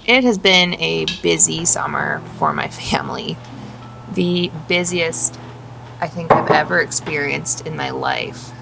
It has been a busy summer for my family. The busiest I think I've ever experienced in my life.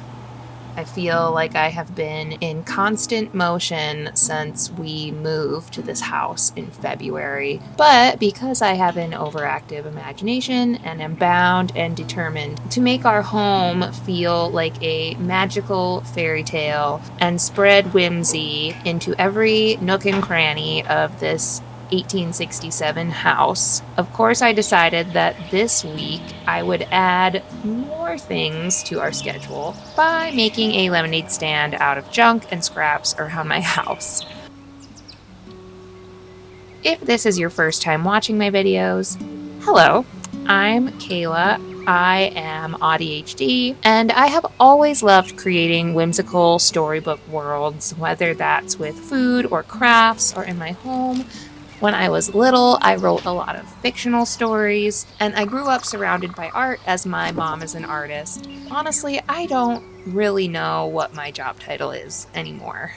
I feel like I have been in constant motion since we moved to this house in February. But because I have an overactive imagination and am bound and determined to make our home feel like a magical fairy tale and spread whimsy into every nook and cranny of this 1867 house, of course I decided that this week I would add more things to our schedule by making a lemonade stand out of junk and scraps around my house. If this is your first time watching my videos, hello, I'm Kayla. I am ADHD, and I have always loved creating whimsical storybook worlds, whether that's with food or crafts or in my home. When I was little, I wrote a lot of fictional stories, and I grew up surrounded by art as my mom is an artist. Honestly, I don't really know what my job title is anymore.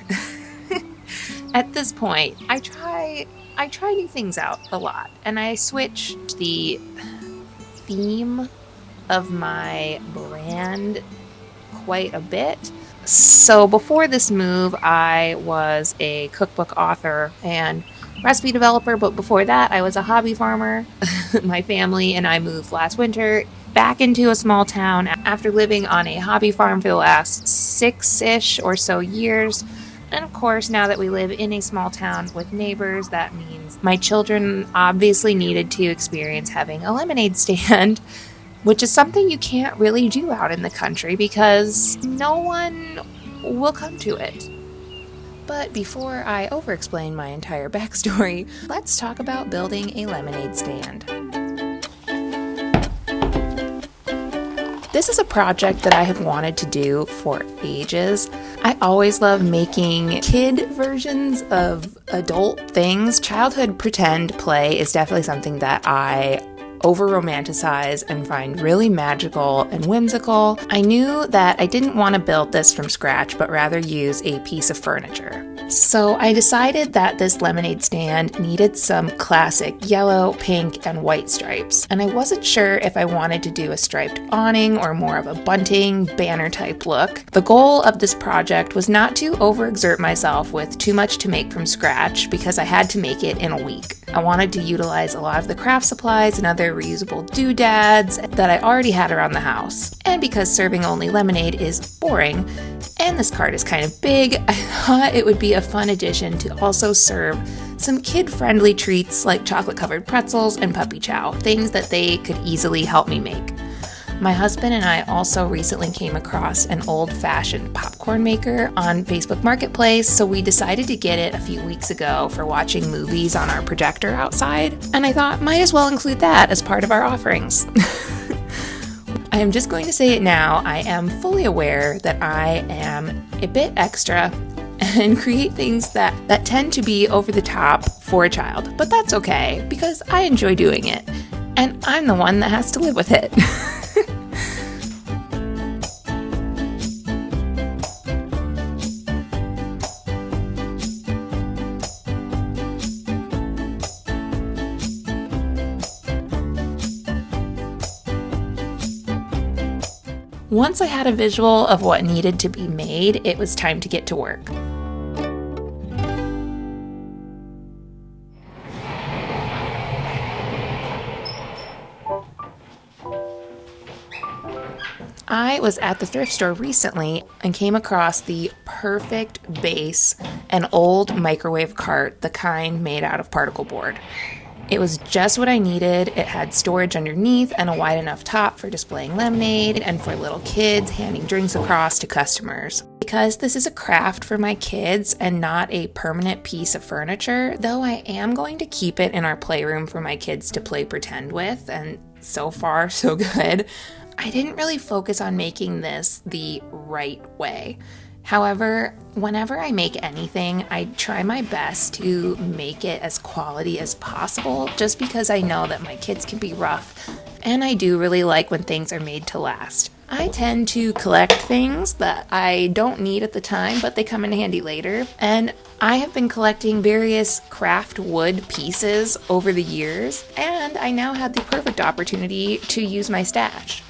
At this point, I try new things out a lot, and I switched the theme of my brand quite a bit. So before this move, I was a cookbook author and recipe developer, but before that I was a hobby farmer. My family and I moved last winter back into a small town after living on a hobby farm for the last 6-ish or so years. And of course, now that we live in a small town with neighbors, that means my children obviously needed to experience having a lemonade stand, which is something you can't really do out in the country because no one will come to it. But before I over-explain my entire backstory, let's talk about building a lemonade stand. This is a project that I have wanted to do for ages. I always love making kid versions of adult things. Childhood pretend play is definitely something that I over-romanticize and find really magical and whimsical. I knew that I didn't want to build this from scratch, but rather use a piece of furniture. So I decided that this lemonade stand needed some classic yellow, pink, and white stripes. And I wasn't sure if I wanted to do a striped awning or more of a bunting, banner type look. The goal of this project was not to overexert myself with too much to make from scratch because I had to make it in a week. I wanted to utilize a lot of the craft supplies and other reusable doodads that I already had around the house. And because serving only lemonade is boring, and this cart is kind of big, I thought it would be a fun addition to also serve some kid-friendly treats like chocolate-covered pretzels and puppy chow, things that they could easily help me make. My husband and I also recently came across an old-fashioned popcorn maker on Facebook Marketplace, so we decided to get it a few weeks ago for watching movies on our projector outside, and I thought might as well include that as part of our offerings. I am just going to say it now, I am fully aware that I am a bit extra and create things that tend to be over the top for a child, but that's okay because I enjoy doing it, and I'm the one that has to live with it. Once I had a visual of what needed to be made, it was time to get to work. I was at the thrift store recently and came across the perfect base, an old microwave cart, the kind made out of particle board. It was just what I needed. It had storage underneath and a wide enough top for displaying lemonade and for little kids handing drinks across to customers. Because this is a craft for my kids and not a permanent piece of furniture, though I am going to keep it in our playroom for my kids to play pretend with, and so far so good, I didn't really focus on making this the right way. However, whenever I make anything, I try my best to make it as quality as possible, just because I know that my kids can be rough, and I do really like when things are made to last. I tend to collect things that I don't need at the time, but they come in handy later, and I have been collecting various craft wood pieces over the years, and I now had the perfect opportunity to use my stash.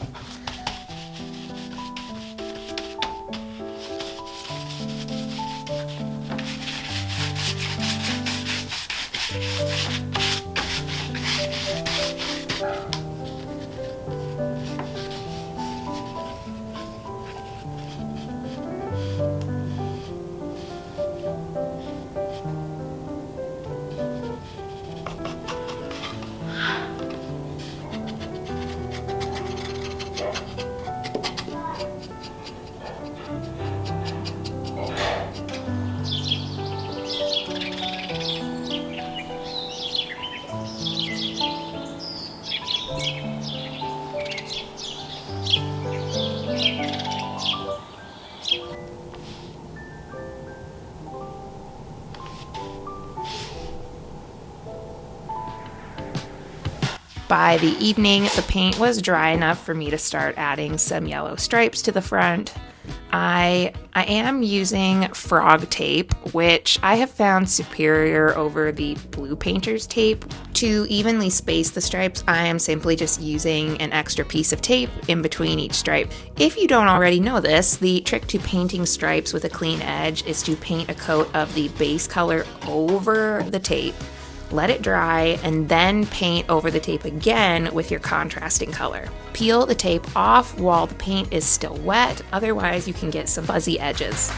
By the evening, the paint was dry enough for me to start adding some yellow stripes to the front. I am using frog tape, which I have found superior over the blue painter's tape. To evenly space the stripes, I am simply just using an extra piece of tape in between each stripe. If you don't already know this, the trick to painting stripes with a clean edge is to paint a coat of the base color over the tape, let it dry, and then paint over the tape again with your contrasting color. Peel the tape off while the paint is still wet, otherwise you can get some fuzzy edges.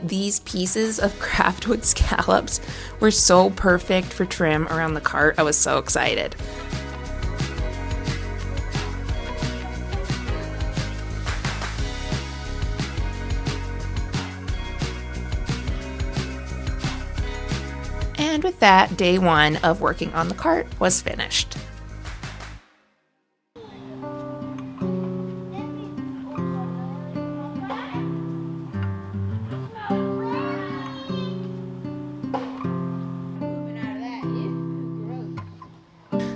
These pieces of craftwood scallops were so perfect for trim around the cart. I was so excited. And with that, day one of working on the cart was finished.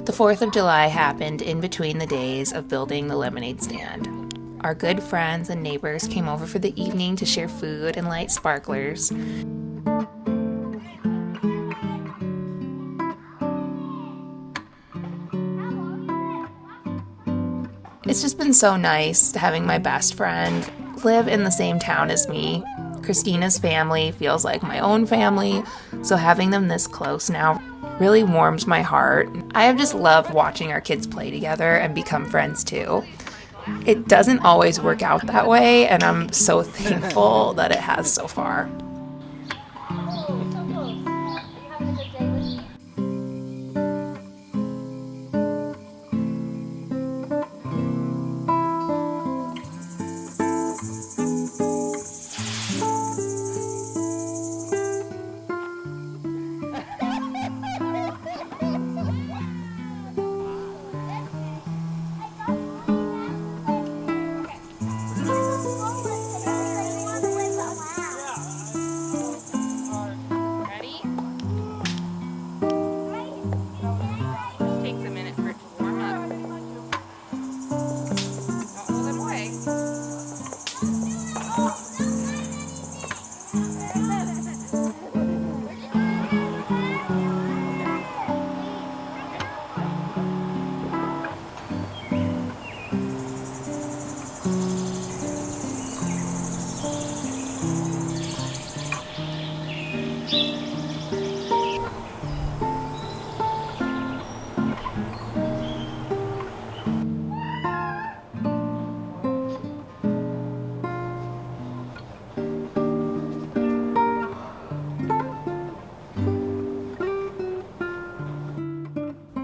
The 4th of July happened in between the days of building the lemonade stand. Our good friends and neighbors came over for the evening to share food and light sparklers. It's just been so nice having my best friend live in the same town as me. Christina's family feels like my own family, so having them this close now really warms my heart. I have just loved watching our kids play together and become friends too. It doesn't always work out that way, and I'm so thankful that it has so far.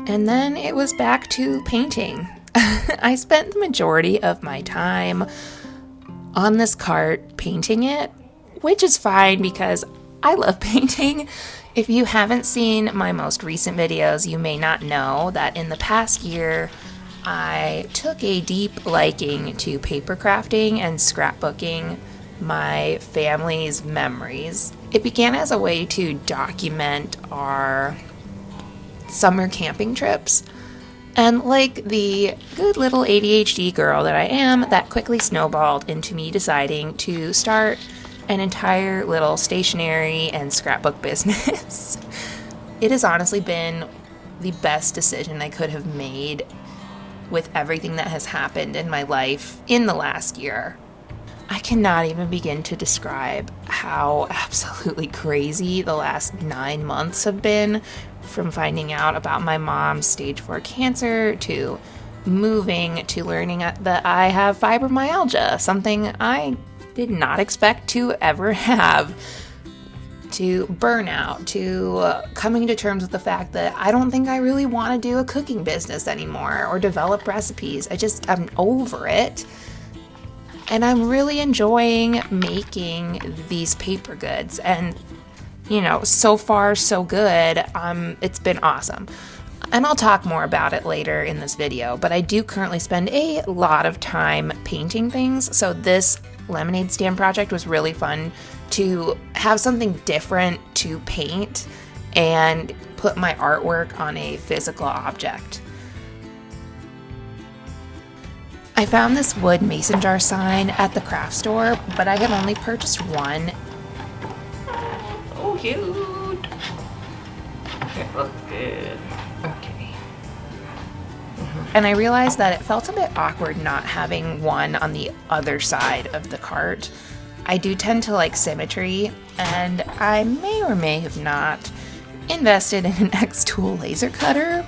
And then it was back to painting. I spent the majority of my time on this cart painting it, which is fine because I love painting. If you haven't seen my most recent videos, you may not know that in the past year, I took a deep liking to paper crafting and scrapbooking my family's memories. It began as a way to document our summer camping trips. And like the good little ADHD girl that I am, that quickly snowballed into me deciding to start an entire little stationery and scrapbook business. It has honestly been the best decision I could have made with everything that has happened in my life in the last year. I cannot even begin to describe how absolutely crazy the last 9 months have been, from finding out about my mom's stage 4 cancer, to moving, to learning that I have fibromyalgia, something I did not expect to ever have, to burnout, to coming to terms with the fact that I don't think I really want to do a cooking business anymore or develop recipes. I'm over it. And I'm really enjoying making these paper goods. And, so far, so good. It's been awesome. And I'll talk more about it later in this video, but I do currently spend a lot of time painting things. So this lemonade stand project was really fun to have something different to paint and put my artwork on a physical object. I found this wood mason jar sign at the craft store, but I have only purchased one. Oh, cute! It looks good. Okay. And I realized that it felt a bit awkward not having one on the other side of the cart. I do tend to like symmetry, and I may or may have not invested in an X-Tool laser cutter.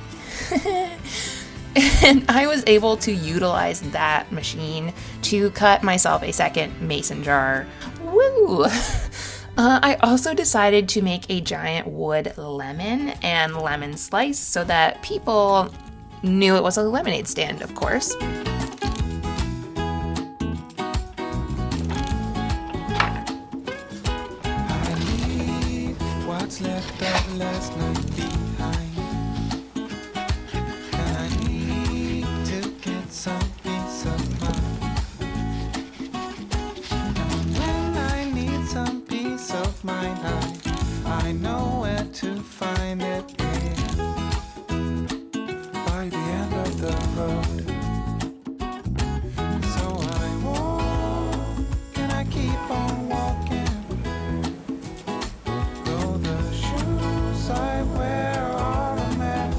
And I was able to utilize that machine to cut myself a second mason jar. Woo! I also decided to make a giant wood lemon and lemon slice so that people knew it was a lemonade stand, of course. I leave what's left of last night behind. And I need to get some peace of mind. And when I need some peace of mind, I know where to find it. By the end of the road. So I walk and I keep on walking. Though the shoes I wear are a mess.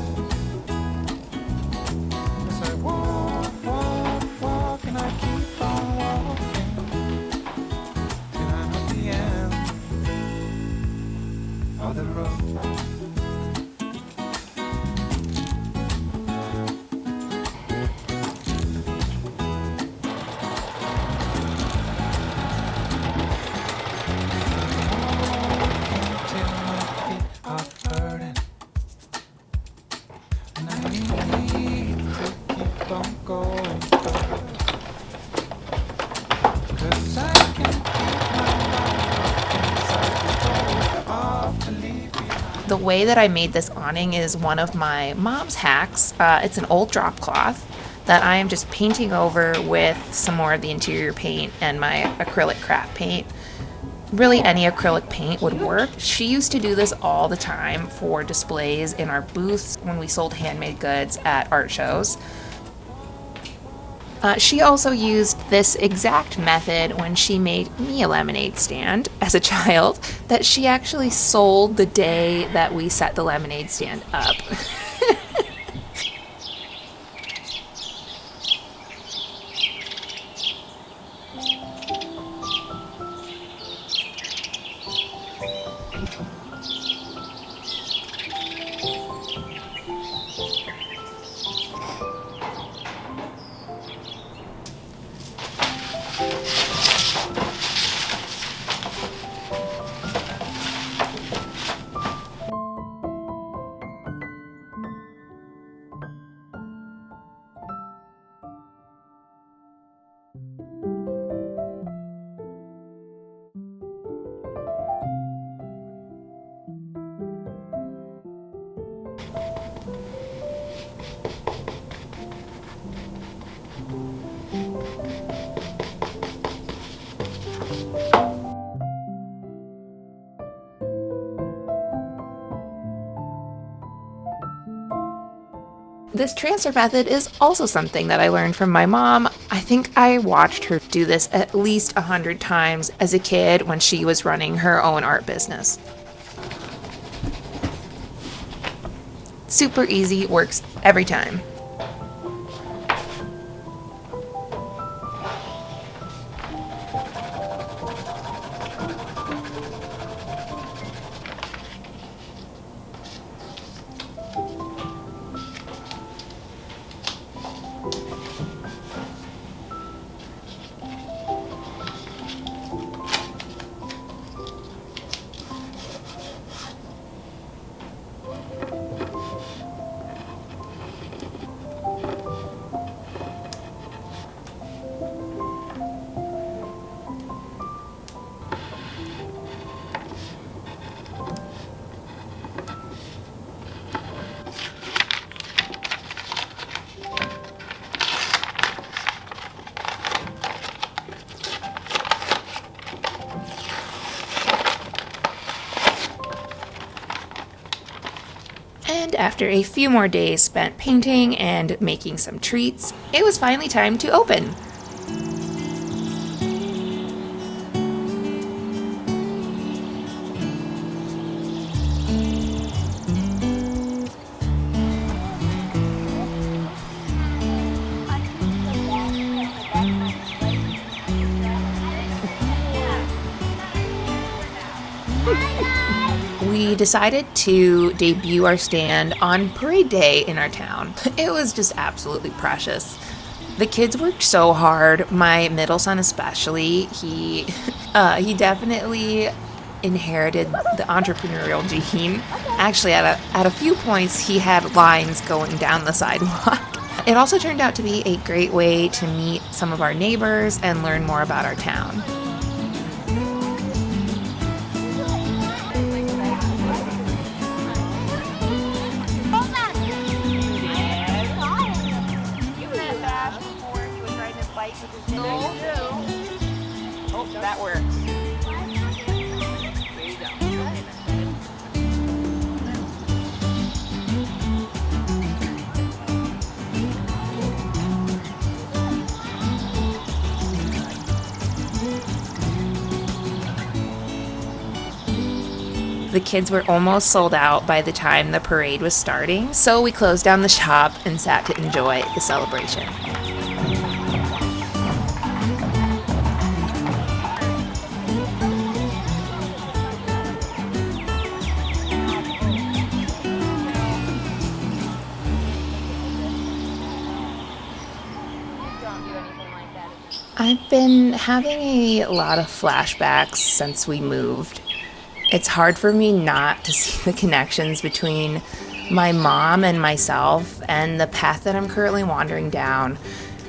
As I walk and I keep on walking. Till I'm at the end of the road. Till my feet are hurting. And I need to keep on going further. 'Cause I can keep my life off to leave behind. The way that I made this awning is one of my mom's hacks. It's an old drop cloth that I am just painting over with some more of the interior paint and my acrylic craft paint. Really, any acrylic paint would work. She used to do this all the time for displays in our booths when we sold handmade goods at art shows. She also used this exact method when she made me a lemonade stand as a child that she actually sold the day that we set the lemonade stand up. This transfer method is also something that I learned from my mom. I think I watched her do this at least 100 times as a kid when she was running her own art business. Super easy, works every time. And after a few more days spent painting and making some treats, it was finally time to open. We decided to debut our stand on parade day in our town. It was just absolutely precious. The kids worked so hard, my middle son especially. He definitely inherited the entrepreneurial gene. Actually, at a few points, he had lines going down the sidewalk. It also turned out to be a great way to meet some of our neighbors and learn more about our town. That works. There you go. The kids were almost sold out by the time the parade was starting, so we closed down the shop and sat to enjoy the celebration. I've been having a lot of flashbacks since we moved. It's hard for me not to see the connections between my mom and myself and the path that I'm currently wandering down,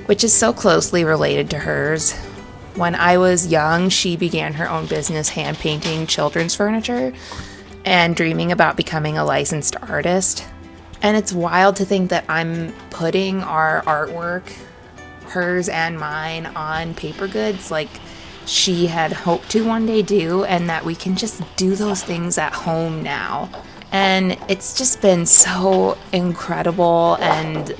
which is so closely related to hers. When I was young, she began her own business hand painting children's furniture and dreaming about becoming a licensed artist. And it's wild to think that I'm putting our artwork, hers and mine, on paper goods like she had hoped to one day do, and that we can just do those things at home now. And it's just been so incredible and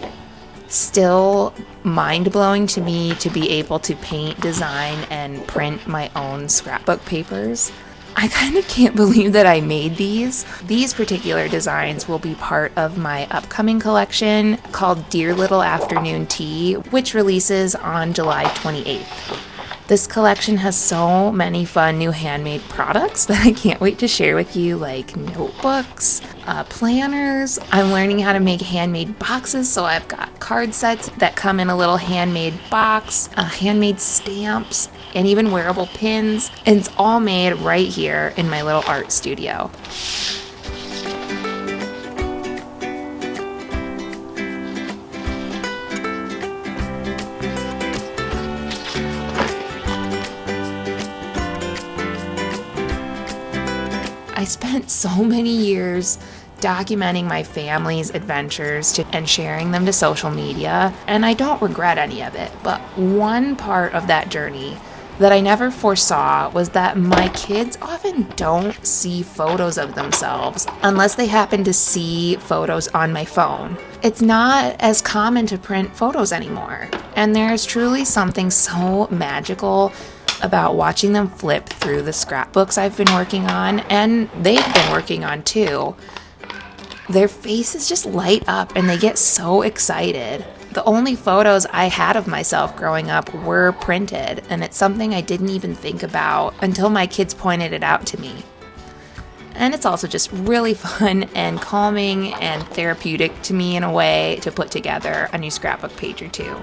still mind-blowing to me to be able to paint, design, and print my own scrapbook papers. I kind of can't believe that I made these. These particular designs will be part of my upcoming collection called Dear Little Afternoon Tea, which releases on July 28th. This collection has so many fun new handmade products that I can't wait to share with you, like notebooks, planners. I'm learning how to make handmade boxes, so I've got card sets that come in a little handmade box, handmade stamps, and even wearable pins. And it's all made right here in my little art studio. I spent so many years documenting my family's adventures and sharing them to social media, and I don't regret any of it. But one part of that journey that I never foresaw was that my kids often don't see photos of themselves unless they happen to see photos on my phone. It's not as common to print photos anymore, and there's truly something so magical about watching them flip through the scrapbooks I've been working on, and they've been working on too. Their faces just light up and they get so excited. The only photos I had of myself growing up were printed, and it's something I didn't even think about until my kids pointed it out to me. And it's also just really fun and calming and therapeutic to me in a way to put together a new scrapbook page or two.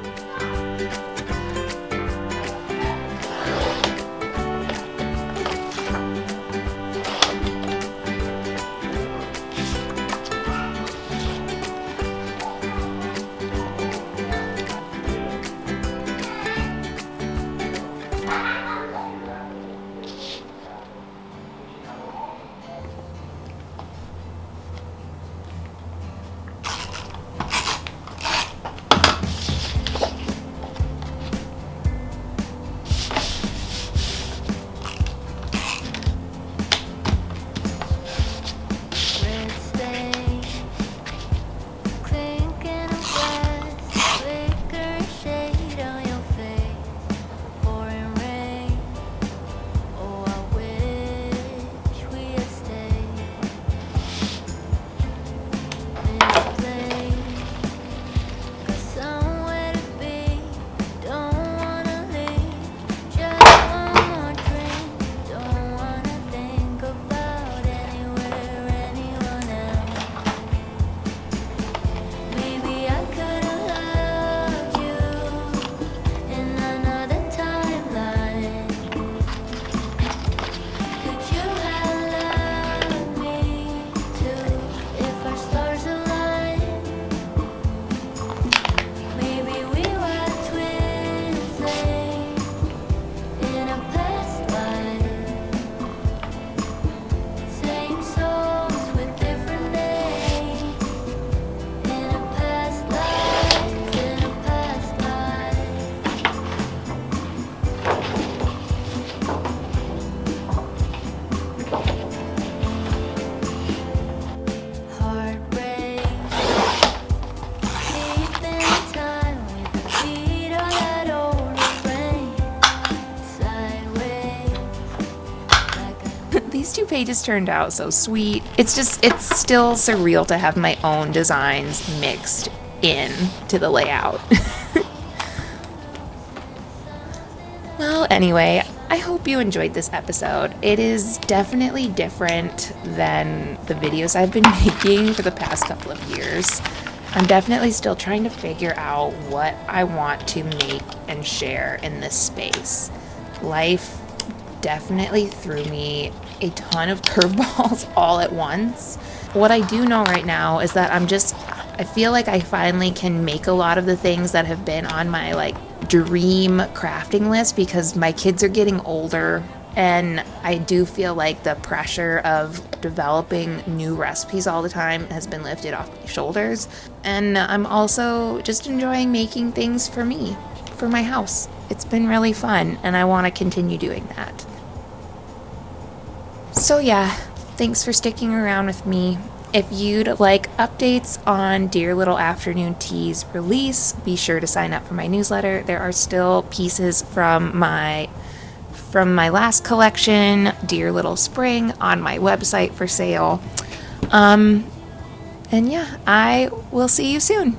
these 2 pages turned out so sweet. It's still surreal to have my own designs mixed in to the layout. Well, anyway, I hope you enjoyed this episode. It is definitely different than the videos I've been making for the past couple of years. I'm definitely still trying to figure out what I want to make and share in this space. Life definitely threw me a ton of curveballs all at once. What I do know right now is that I feel like I finally can make a lot of the things that have been on my dream crafting list because my kids are getting older, and I do feel like the pressure of developing new recipes all the time has been lifted off my shoulders. And I'm also just enjoying making things for me, for my house. It's been really fun, and I want to continue doing that. So yeah, thanks for sticking around with me. If you'd like updates on Dear Little Afternoon Tea's release, be sure to sign up for my newsletter. There are still pieces from my last collection, Dear Little Spring, on my website for sale. And yeah, I will see you soon.